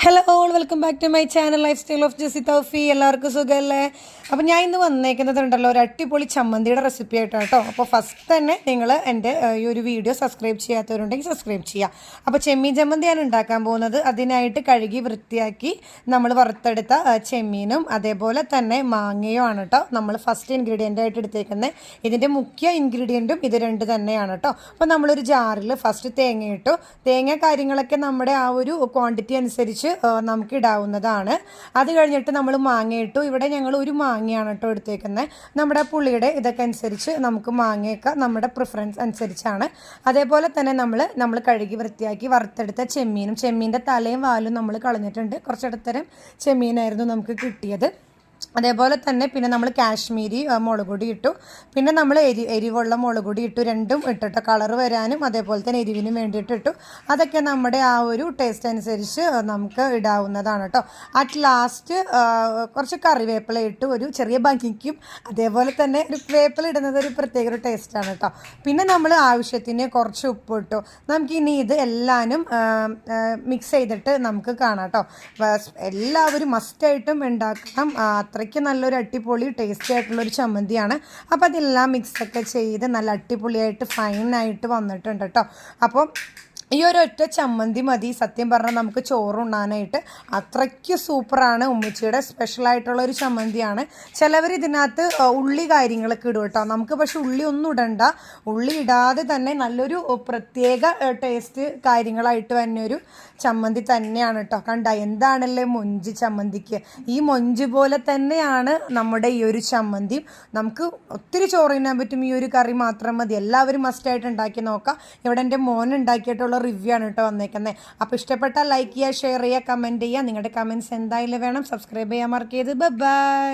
Hello all welcome back to my channel lifestyle of Jesi Thoufi. എല്ലാവർക്കും സുഖമല്ലേ? അപ്പോൾ ഞാൻ ഇന്ന് വന്നേക്കുന്നതുണ്ടല്ലോ ഒരു അടിപൊളി ചമ്മന്തിയുടെ റെസിപ്പി ആയിട്ടാണ് കേട്ടോ. അപ്പോൾ ഫസ്റ്റ് തന്നെ നിങ്ങൾ എൻ്റെ ഈ ഒരു വീഡിയോ സബ്സ്ക്രൈബ് ചെയ്യാത്തവരുണ്ടെങ്കിൽ സബ്സ്ക്രൈബ് ചെയ്യുക. അപ്പോൾ ചെമ്മീൻ ചമ്മന്തിയാണ് ഉണ്ടാക്കാൻ പോകുന്നത്. അതിനായിട്ട് കഴുകി വൃത്തിയാക്കി നമ്മൾ വറുത്തെടുത്ത ചെമ്മീനും അതേപോലെ തന്നെ മാങ്ങയും ആണ് കേട്ടോ നമ്മൾ ഫസ്റ്റ് ഇൻഗ്രീഡിയൻ്റ് ആയിട്ട് എടുത്തേക്കുന്നത്. ഇതിൻ്റെ മുഖ്യ ഇൻഗ്രീഡിയൻറ്റും ഇത് രണ്ട് തന്നെയാണ് കേട്ടോ. അപ്പോൾ നമ്മളൊരു ജാറിൽ ഫസ്റ്റ് തേങ്ങ ഇട്ടു. തേങ്ങ കാര്യങ്ങളൊക്കെ നമ്മുടെ ആ ഒരു ക്വാണ്ടിറ്റി അനുസരിച്ച് നമുക്ക് ഇടാവുന്നതാണ്. അത് കഴിഞ്ഞിട്ട് നമ്മൾ മാങ്ങ ഇട്ടു. ഇവിടെ ഞങ്ങൾ ഒരു മാങ്ങയാണ് കേട്ടോ എടുത്തേക്കുന്നത്. നമ്മുടെ പുളിയുടെ ഇതൊക്കെ അനുസരിച്ച് നമുക്ക് മാങ്ങയൊക്കെ നമ്മുടെ പ്രിഫറൻസ് അനുസരിച്ചാണ്. അതേപോലെ തന്നെ നമ്മൾ കഴുകി വൃത്തിയാക്കി വറുത്തെടുത്ത ചെമ്മീൻ്റെ തലയും വാലും നമ്മൾ കളഞ്ഞിട്ടുണ്ട്. കുറച്ചിടത്തരം ചെമ്മീനായിരുന്നു നമുക്ക് കിട്ടിയത്. അതേപോലെ തന്നെ പിന്നെ നമ്മൾ കാശ്മീരി മുളക് പൊടി ഇട്ടു. പിന്നെ നമ്മൾ എരിവുള്ള മുളക് പൊടി ഇട്ടു. രണ്ടും ഇട്ടിട്ട് കളർ വരാനും അതേപോലെ തന്നെ എരിവിനും വേണ്ടിയിട്ട് ഇട്ടു. അതൊക്കെ നമ്മുടെ ആ ഒരു ടേസ്റ്റ് അനുസരിച്ച് നമുക്ക് ഇടാവുന്നതാണ് കേട്ടോ. അറ്റ് ലാസ്റ്റ് കുറച്ച് കറിവേപ്പില ഇട്ടു, ഒരു ചെറിയ ഭംഗിക്കും. അതേപോലെ തന്നെ ഒരു വേപ്പില ഇടുന്നത് ഒരു പ്രത്യേക ഒരു ടേസ്റ്റാണ് കേട്ടോ. പിന്നെ നമ്മൾ ആവശ്യത്തിന് കുറച്ച് ഉപ്പ് ഇട്ടു. നമുക്കിനി ഇത് എല്ലാനും മിക്സ് ചെയ്തിട്ട് നമുക്ക് കാണാം കേട്ടോ. എല്ലാവരും മസ്റ്റായിട്ടും ഉണ്ടാക്കണം. അത്രയ്ക്ക് നല്ലൊരു അടിപൊളി ടേസ്റ്റി ആയിട്ടുള്ളൊരു ചമ്മന്തിയാണ്. അപ്പോൾ അതെല്ലാം മിക്സൊക്കെ ചെയ്ത് നല്ല അടിപൊളിയായിട്ട് ഫൈനായിട്ട് വന്നിട്ടുണ്ട് കേട്ടോ. അപ്പോൾ ഈ ഒരൊറ്റ ചമ്മന്തി മതി സത്യം പറഞ്ഞാൽ നമുക്ക് ചോറുണ്ണാനായിട്ട്. അത്രയ്ക്ക് സൂപ്പറാണ്. ഉമ്മച്ചിയുടെ സ്പെഷ്യലായിട്ടുള്ളൊരു ചമ്മന്തിയാണ്. ചിലവർ ഇതിനകത്ത് ഉള്ളി കാര്യങ്ങളൊക്കെ ഇടും കേട്ടോ. നമുക്ക് പക്ഷെ ഉള്ളി ഒന്നും ഇടണ്ട. ഉള്ളി ഇടാതെ തന്നെ നല്ലൊരു പ്രത്യേക ടേസ്റ്റ് കാര്യങ്ങളായിട്ട് തന്നെ ഒരു ചമ്മന്തി തന്നെയാണ് കേട്ടോ. കണ്ട എന്താണല്ലേ മൊഞ്ച് ചമ്മന്തിക്ക്. ഈ മൊഞ്ച് പോലെ തന്നെയാണ് നമ്മുടെ ഈ ഒരു ചമ്മന്തിയും. നമുക്ക് ഒത്തിരി ചോറ് തിന്നാൻ പറ്റും. ഈ ഒരു കറി മാത്രം മതി. എല്ലാവരും മസ്റ്റായിട്ട് ഉണ്ടാക്കി നോക്കാം. ഇവിടെ എൻ്റെ മോൻ ഉണ്ടാക്കിയിട്ടുള്ള റിവ്യൂ ആണ് കേട്ടോ വന്നേക്കുന്നത്. അപ്പോൾ ഇഷ്ടപ്പെട്ടാൽ ലൈക്ക് ചെയ്യുക, ഷെയർ ചെയ്യുക, കമൻറ്റ് ചെയ്യുക. നിങ്ങളുടെ കമൻറ്റ്സ് എന്തായാലും വേണം. സബ്സ്ക്രൈബ് ചെയ്യാൻ മറക്കരുത്. ബൈ.